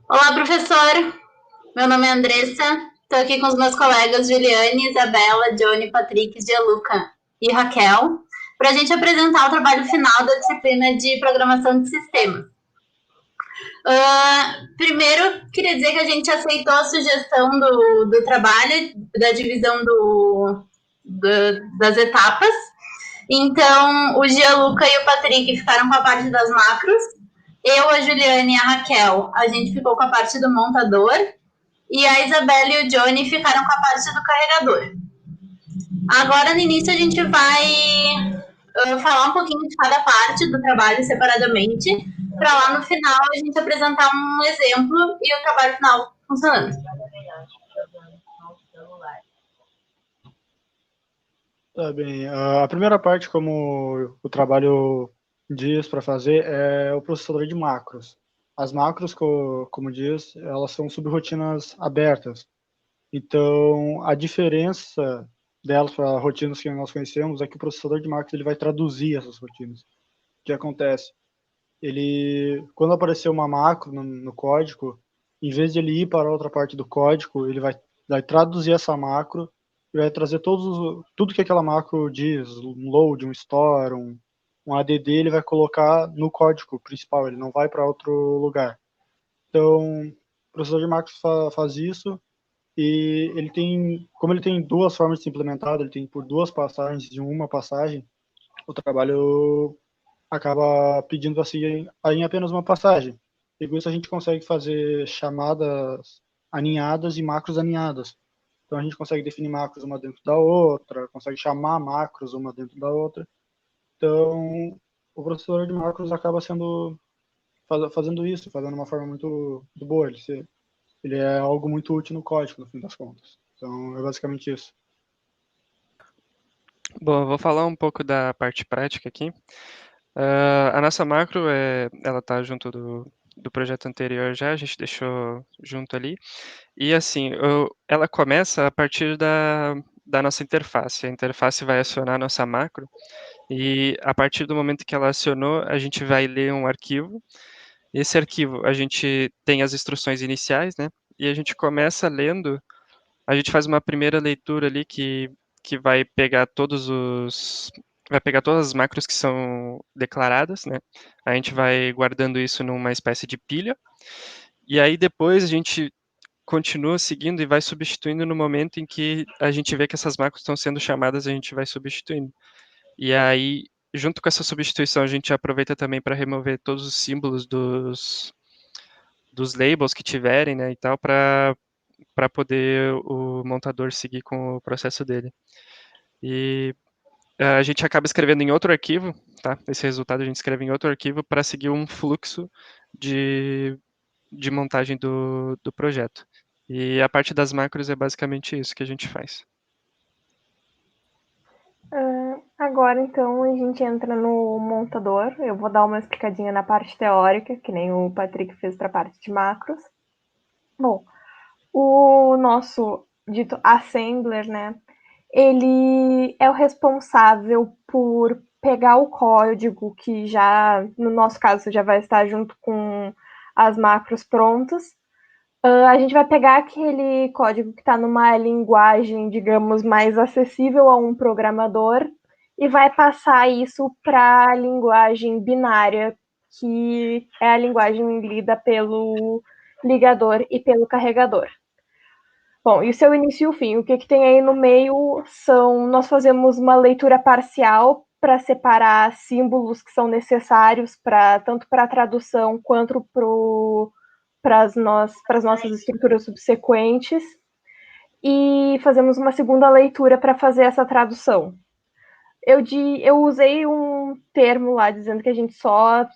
Olá, professor. Meu nome é Andressa. Estou aqui com os meus colegas Juliane, Isabela, Johnny, Patrick, Gianluca e Raquel para a gente apresentar o trabalho final da disciplina de programação de sistemas. Primeiro, queria dizer que a gente aceitou a sugestão do trabalho, da divisão das etapas. Então, o Gianluca e o Patrick ficaram com a parte das macros. Eu, a Juliane e a Raquel, a gente ficou com a parte do montador. E a Isabela e o Johnny ficaram com a parte do carregador. Agora, no início, a gente vai falar um pouquinho de cada parte do trabalho separadamente, para lá no final a gente apresentar um exemplo e o trabalho final funcionando. Tá bem. A primeira parte, como o trabalho diz para fazer, é o processador de macros. As macros, como diz, elas são subrotinas abertas. Então, a diferença delas para rotinas que nós conhecemos é que o processador de macros ele vai traduzir essas rotinas. O que acontece? Quando aparecer uma macro no código, em vez de ele ir para outra parte do código, ele vai traduzir essa macro e vai trazer tudo que aquela macro diz, um load, um store, um add, ele vai colocar no código principal, ele não vai para outro lugar. Então, o processador de macros faz isso e como ele tem duas formas de ser implementado, ele tem por duas passagens e uma passagem, o trabalho acaba pedindo para seguir em apenas uma passagem. E com isso a gente consegue fazer chamadas aninhadas e macros aninhadas. Então a gente consegue definir macros uma dentro da outra, consegue chamar macros uma dentro da outra. Então o processador de macros acaba fazendo isso, fazendo uma forma muito boa. Ele é algo muito útil no código, no fim das contas. Então é basicamente isso. Bom, eu vou falar um pouco da parte prática aqui. A nossa macro, ela tá junto do projeto anterior já, a gente deixou junto ali. E assim, ela começa a partir da nossa interface. A interface vai acionar a nossa macro e a partir do momento que ela acionou, a gente vai ler um arquivo. Esse arquivo, a gente tem as instruções iniciais, né? E a gente começa lendo, a gente faz uma primeira leitura ali que vai pegar todas as macros que são declaradas, né? A gente vai guardando isso numa espécie de pilha, e aí depois a gente continua seguindo e vai substituindo no momento em que a gente vê que essas macros estão sendo chamadas, a gente vai substituindo. E aí, junto com essa substituição, a gente aproveita também para remover todos os símbolos dos labels que tiverem, né, e tal, para poder o montador seguir com o processo dele. E a gente acaba escrevendo em outro arquivo, tá? Esse resultado a gente escreve em outro arquivo para seguir um fluxo de, de montagem do projeto. E a parte das macros é basicamente isso que a gente faz. Agora, então, a gente entra no montador. Eu vou dar uma explicadinha na parte teórica, que nem o Patrick fez para a parte de macros. Bom, o nosso dito assembler, né? Ele é o responsável por pegar o código que já, no nosso caso, já vai estar junto com as macros prontas. A gente vai pegar aquele código que está numa linguagem, digamos, mais acessível a um programador e vai passar isso para a linguagem binária, que é a linguagem lida pelo ligador e pelo carregador. Bom, e o seu início e o fim, o que tem aí no meio nós fazemos uma leitura parcial para separar símbolos que são necessários tanto para a tradução quanto para as nossas estruturas subsequentes, e fazemos uma segunda leitura para fazer essa tradução. Eu usei um termo lá dizendo que a gente só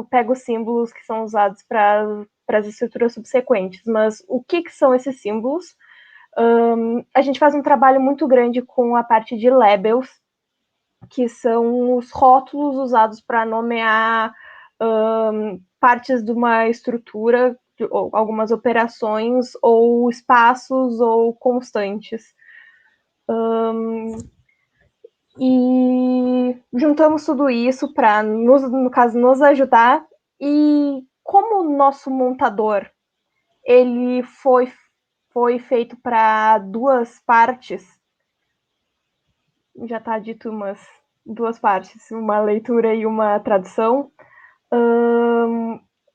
pega os símbolos que são usados para as estruturas subsequentes, mas o que são esses símbolos? A gente faz um trabalho muito grande com a parte de labels, que são os rótulos usados para nomear partes de uma estrutura, ou algumas operações, ou espaços, ou constantes. E juntamos tudo isso para, no caso, nos ajudar. E como o nosso montador ele foi feito para duas partes. Já está dito umas duas partes, uma leitura e uma tradução.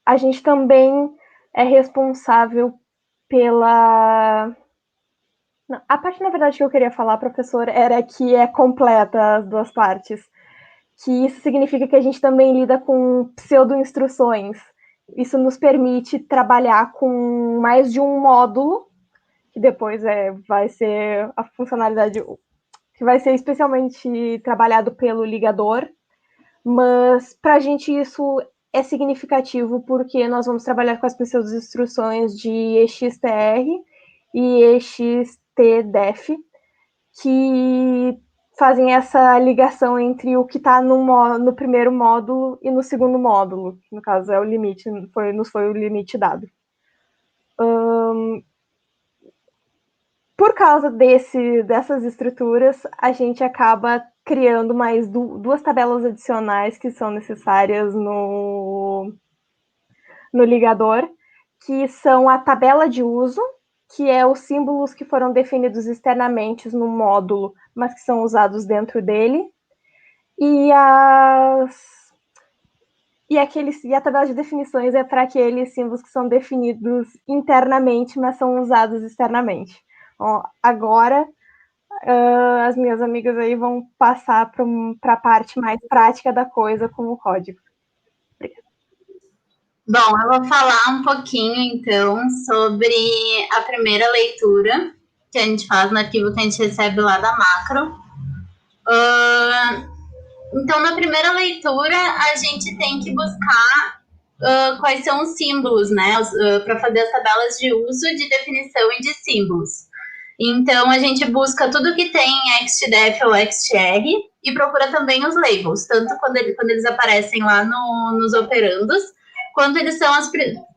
A gente também é responsável pela... Não, a parte, na verdade, que eu queria falar, professor, era que é completa as duas partes. Que isso significa que a gente também lida com pseudo-instruções. Isso nos permite trabalhar com mais de um módulo, que depois vai ser a funcionalidade que vai ser especialmente trabalhado pelo ligador, mas para a gente isso é significativo porque nós vamos trabalhar com as pseudo-instruções de EXTR e EXTDEF, que fazem essa ligação entre o que está no primeiro módulo e no segundo módulo, que no caso é o limite, nos foi o limite dado. Por causa dessas estruturas, a gente acaba criando mais duas tabelas adicionais que são necessárias no ligador, que são a tabela de uso, que é os símbolos que foram definidos externamente no módulo, mas que são usados dentro dele, e a tabela de definições é para aqueles símbolos que são definidos internamente, mas são usados externamente. Bom, agora, as minhas amigas aí vão passar para a parte mais prática da coisa com o código. Bom, eu vou falar um pouquinho, então, sobre a primeira leitura que a gente faz no arquivo que a gente recebe lá da macro. Então, na primeira leitura, a gente tem que buscar quais são os símbolos, né, para fazer as tabelas de uso, de definição e de símbolos. Então, a gente busca tudo que tem XTDEF ou XTR e procura também os labels, tanto quando eles aparecem lá nos operandos, quanto eles são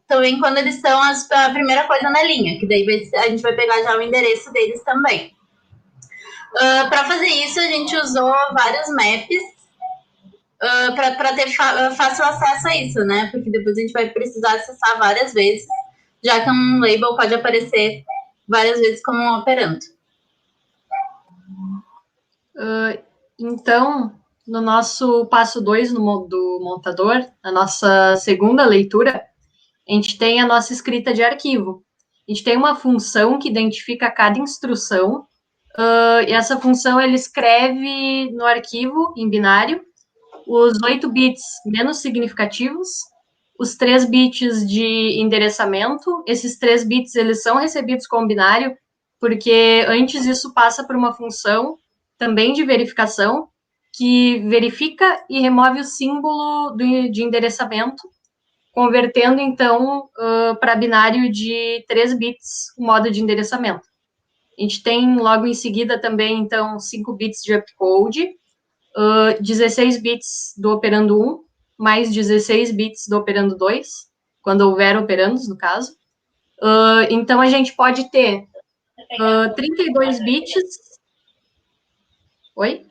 também quando eles são a primeira coisa na linha, que daí a gente vai pegar já o endereço deles também. Para fazer isso, a gente usou vários maps para ter fácil acesso a isso, né? Porque depois a gente vai precisar acessar várias vezes, já que um label pode aparecer várias vezes como um operando. Então, no nosso passo 2 do montador, na nossa segunda leitura, a gente tem a nossa escrita de arquivo. A gente tem uma função que identifica cada instrução, e essa função ele escreve no arquivo, em binário, os 8 bits menos significativos, os 3 bits de endereçamento. Esses 3 bits eles são recebidos como binário, porque antes isso passa por uma função também de verificação, que verifica e remove o símbolo de endereçamento, convertendo, então, para binário de 3 bits o modo de endereçamento. A gente tem, logo em seguida, também, então, 5 bits de upcode, 16 bits do operando 1, mais 16 bits do operando 2, quando houver operandos, no caso. Então, a gente pode ter 32 bits... Oi?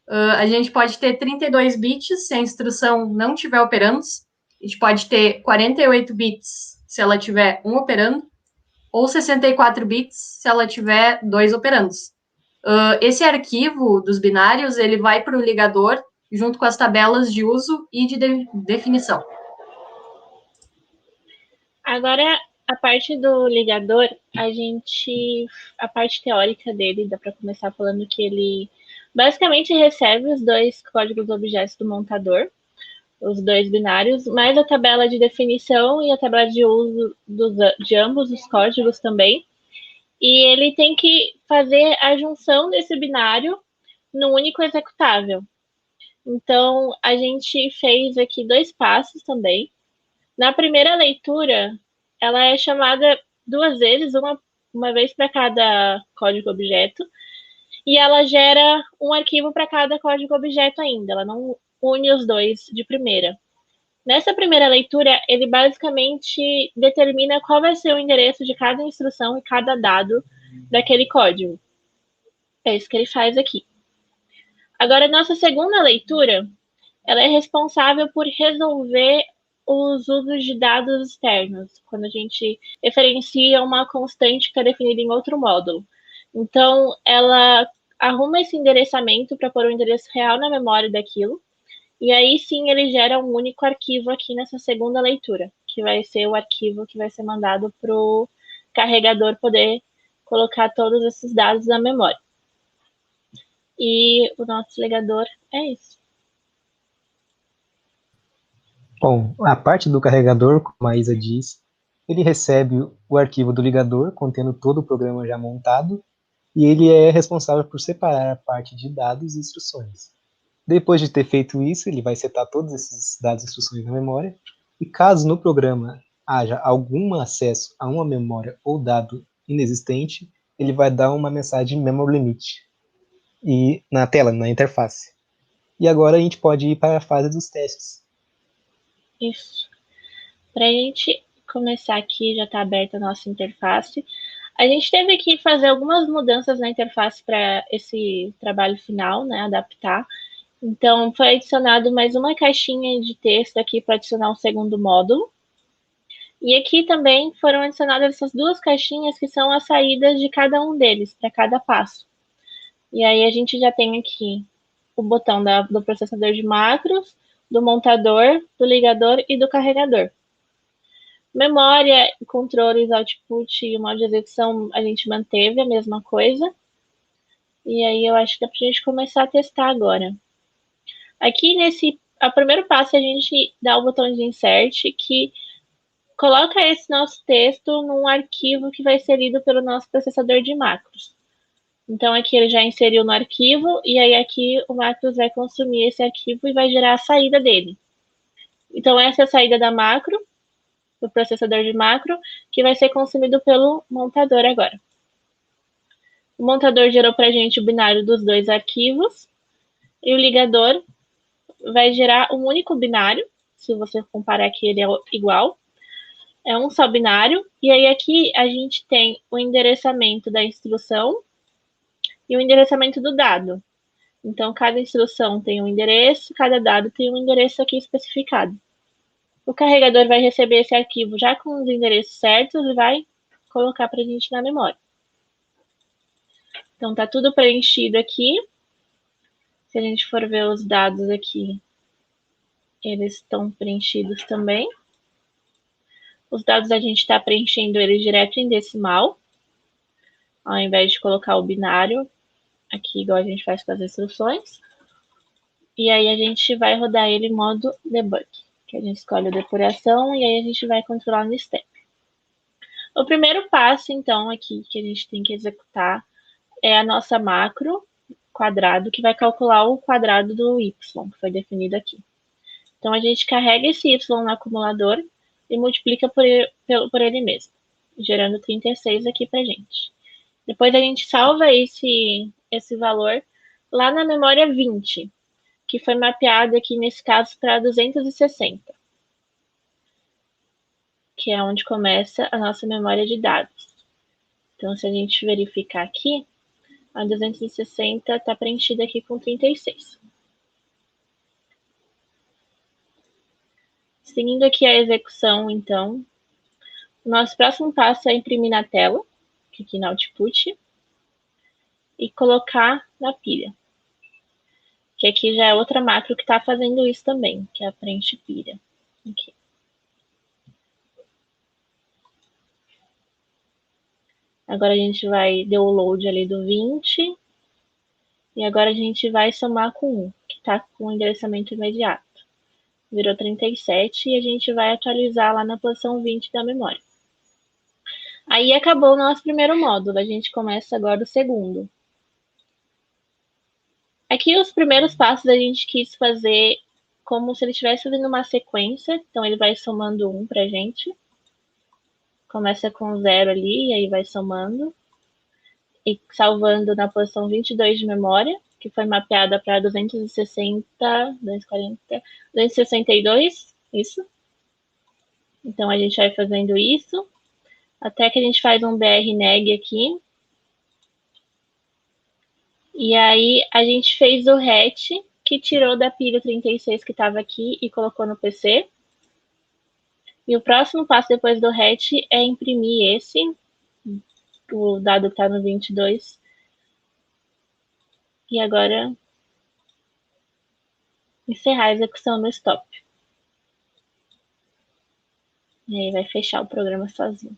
A gente pode ter 32 bits se a instrução não tiver operandos. A gente pode ter 48 bits se ela tiver um operando, ou 64 bits se ela tiver 2 operandos. Esse arquivo dos binários, ele vai para o ligador junto com as tabelas de uso e de definição. Agora, a parte do ligador, a parte teórica dele, dá para começar falando que ele basicamente recebe os 2 códigos objetos do montador, os 2 binários, mais a tabela de definição e a tabela de uso de ambos os códigos também. E ele tem que fazer a junção desse binário no único executável. Então, a gente fez aqui 2 passos também. Na primeira leitura, ela é chamada 2 vezes, uma vez para cada código objeto, e ela gera um arquivo para cada código objeto ainda, ela não une os 2 de primeira. Nessa primeira leitura, ele basicamente determina qual vai ser o endereço de cada instrução e cada dado daquele código. É isso que ele faz aqui. Agora, nossa segunda leitura, ela é responsável por resolver os usos de dados externos, quando a gente referencia uma constante que está definida em outro módulo. Então, ela arruma esse endereçamento para pôr o endereço real na memória daquilo, e aí sim ele gera um único arquivo aqui nessa segunda leitura, que vai ser o arquivo que vai ser mandado para o carregador poder colocar todos esses dados na memória. E o nosso ligador é isso. Bom, a parte do carregador, como a Isa disse, ele recebe o arquivo do ligador, contendo todo o programa já montado, e ele é responsável por separar a parte de dados e instruções. Depois de ter feito isso, ele vai setar todos esses dados e instruções na memória, e caso no programa haja algum acesso a uma memória ou dado inexistente, ele vai dar uma mensagem memory limit e na tela, na interface. E agora a gente pode ir para a fase dos testes. Isso. Para a gente começar aqui, já está aberta a nossa interface. A gente teve que fazer algumas mudanças na interface para esse trabalho final, né, adaptar. Então, foi adicionado mais uma caixinha de texto aqui para adicionar um segundo módulo. E aqui também foram adicionadas essas duas caixinhas que são as saídas de cada um deles, para cada passo. E aí a gente já tem aqui o botão do processador de macros, do montador, do ligador e do carregador. Memória, controles, output e o modo de execução a gente manteve a mesma coisa. E aí eu acho que dá pra gente começar a testar agora. Aqui o primeiro passo a gente dá o botão de insert, que coloca esse nosso texto num arquivo que vai ser lido pelo nosso processador de macros. Então aqui ele já inseriu no arquivo, e aí aqui o macros vai consumir esse arquivo e vai gerar a saída dele. Então essa é a saída da macro, do processador de macro, que vai ser consumido pelo montador agora. O montador gerou para a gente o binário dos dois arquivos, e o ligador vai gerar um único binário, se você comparar aqui ele é igual, é um só binário, e aí aqui a gente tem o endereçamento da instrução e o endereçamento do dado. Então, cada instrução tem um endereço, cada dado tem um endereço aqui especificado. O carregador vai receber esse arquivo já com os endereços certos e vai colocar para a gente na memória. Então, tá tudo preenchido aqui. Se a gente for ver os dados aqui, eles estão preenchidos também. Os dados a gente está preenchendo eles direto em decimal, ao invés de colocar o binário aqui, igual a gente faz com as instruções. E aí a gente vai rodar ele em modo debug, que a gente escolhe a depuração e aí a gente vai controlar no step. O primeiro passo, então, aqui que a gente tem que executar é a nossa macro quadrado, que vai calcular o quadrado do y, que foi definido aqui. Então, a gente carrega esse y no acumulador e multiplica por ele mesmo, gerando 36 aqui pra gente. Depois a gente salva esse valor lá na memória 20, que foi mapeado aqui nesse caso para 260, que é onde começa a nossa memória de dados. Então, se a gente verificar aqui, a 260 está preenchida aqui com 36. Seguindo aqui a execução, então, o nosso próximo passo é imprimir na tela, aqui no output, e colocar na pilha. Que aqui já é outra macro que está fazendo isso também, que é a preenche pilha. Aqui. Agora a gente vai dar o load ali do 20. E agora a gente vai somar com 1, que está com o endereçamento imediato. Virou 37 e a gente vai atualizar lá na posição 20 da memória. Aí acabou o nosso primeiro módulo, a gente começa agora o segundo. Aqui os primeiros passos a gente quis fazer como se ele estivesse fazendo uma sequência, então ele vai somando 1 pra gente. Começa com 0 ali, e aí vai somando. E salvando na posição 22 de memória, que foi mapeada para 260, 240, 262, isso. Então, a gente vai fazendo isso, até que a gente faz um BR-neg aqui. E aí, a gente fez o hatch, que tirou da pilha 36 que estava aqui e colocou no PC. E o próximo passo depois do hatch é imprimir o dado que está no 22. E agora encerrar a execução no stop. E aí vai fechar o programa sozinho.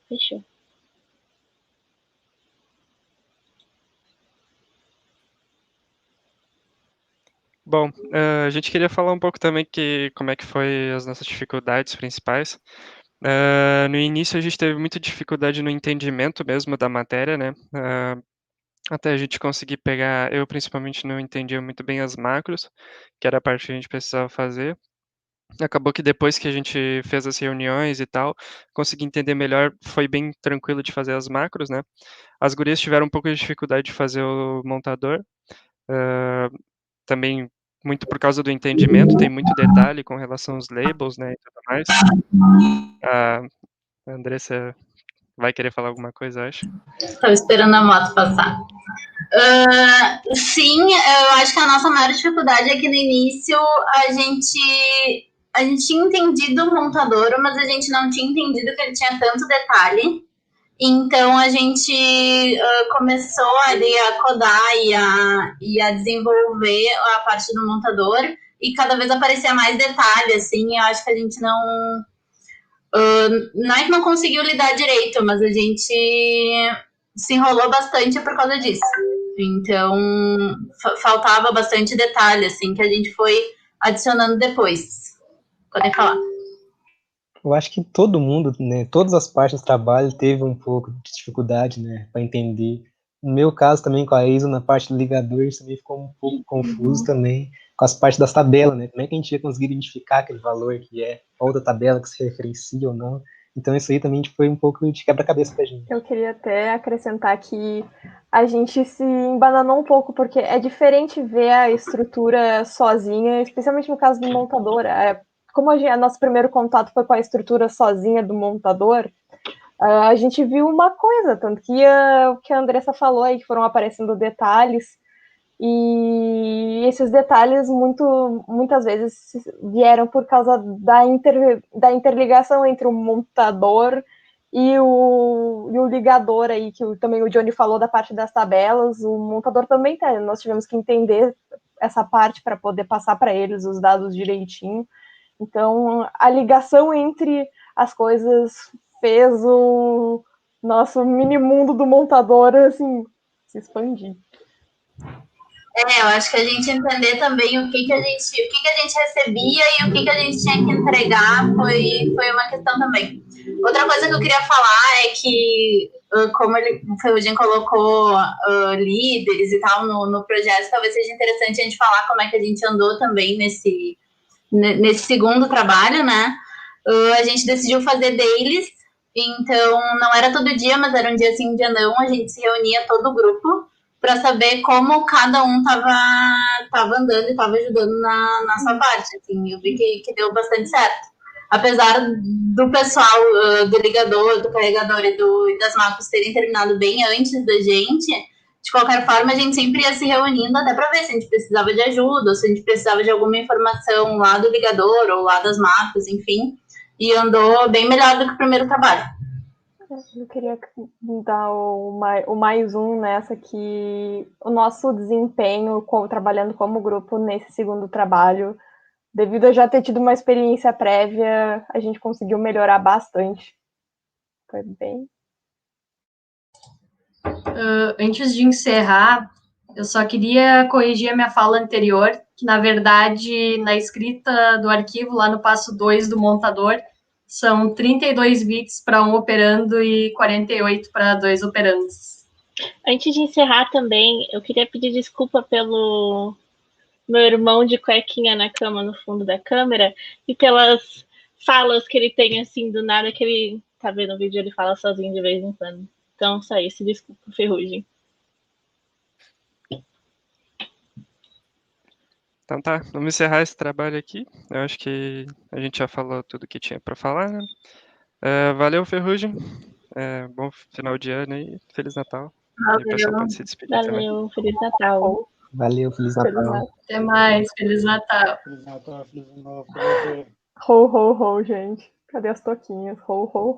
Fechou. Bom, a gente queria falar um pouco também como é que foi as nossas dificuldades principais. No início a gente teve muita dificuldade no entendimento mesmo da matéria, né? Até a gente conseguir pegar, eu principalmente não entendia muito bem as macros, que era a parte que a gente precisava fazer. Acabou que depois que a gente fez as reuniões e tal, consegui entender melhor, foi bem tranquilo de fazer as macros, né? As gurias tiveram um pouco de dificuldade de fazer o montador, também muito por causa do entendimento, tem muito detalhe com relação aos labels, né, e tudo mais. A Andressa vai querer falar alguma coisa, acho? Estava esperando a moto passar. Sim, eu acho que a nossa maior dificuldade é que no início a gente tinha entendido o montador, mas a gente não tinha entendido que ele tinha tanto detalhe. Então a gente começou ali a codar e a desenvolver a parte do montador e cada vez aparecia mais detalhe, assim, eu acho que a gente não é que não conseguiu lidar direito, mas a gente se enrolou bastante por causa disso. Então, faltava bastante detalhe, assim, que a gente foi adicionando depois. Podem falar. Eu acho que todo mundo, né, todas as partes do trabalho teve um pouco de dificuldade, né, para entender. No meu caso também com a ISO, na parte do ligador, isso também ficou um pouco confuso também, com as partes das tabelas, né, como é que a gente ia conseguir identificar aquele valor que é outra tabela que se referencia ou não. Então isso aí também foi um pouco de quebra-cabeça pra gente. Eu queria até acrescentar que a gente se embananou um pouco, porque é diferente ver a estrutura sozinha, especialmente no caso do montador. Como nosso primeiro contato foi com a estrutura sozinha do montador, a gente viu uma coisa, tanto que o que a Andressa falou aí, que foram aparecendo detalhes, e esses detalhes muitas vezes vieram por causa da interligação entre o montador e o ligador aí, que também o Johnny falou da parte das tabelas, o montador também tem. Nós tivemos que entender essa parte para poder passar para eles os dados direitinho. Então, a ligação entre as coisas fez o nosso mini mundo do montador, assim, se expandir. Eu acho que a gente entender também o que a gente recebia e o que a gente tinha que entregar foi uma questão também. Outra coisa que eu queria falar é que, como o Ferrugem colocou líderes e tal no projeto, talvez seja interessante a gente falar como é que a gente andou também nesse segundo trabalho, né? A gente decidiu fazer dailies, então não era todo dia, mas era um dia sim, um dia não, a gente se reunia todo o grupo para saber como cada um tava andando e estava ajudando na sua parte. Assim, eu vi que deu bastante certo. Apesar do pessoal do ligador, do carregador e das macros terem terminado bem antes da gente, de qualquer forma, a gente sempre ia se reunindo até para ver se a gente precisava de ajuda, ou se a gente precisava de alguma informação lá do ligador ou lá das macros, enfim. E andou bem melhor do que o primeiro trabalho. Eu queria dar o mais um nessa, que o nosso desempenho trabalhando como grupo nesse segundo trabalho, devido a já ter tido uma experiência prévia, a gente conseguiu melhorar bastante. Foi bem... Antes de encerrar, eu só queria corrigir a minha fala anterior, que na verdade, na escrita do arquivo, lá no passo 2 do montador, são 32 bits para um operando e 48 para 2 operandos. Antes de encerrar também, eu queria pedir desculpa pelo meu irmão de cuequinha na cama no fundo da câmera e pelas falas que ele tem assim do nada, que ele tá vendo o vídeo, ele fala sozinho de vez em quando. Então, só isso, desculpa, Ferrugem. Então tá, vamos encerrar esse trabalho aqui. Eu acho que a gente já falou tudo que tinha para falar, né? Valeu, Ferrugem. Bom final de ano e Feliz Natal. Valeu. E o pessoal pode se despedir também. Valeu, Feliz Natal. Valeu, Feliz Natal. Até mais, Feliz Natal. Feliz Natal, Feliz Ano Novo pra você. Ho, ho, ho, gente. Cadê as toquinhas? Ho, ho.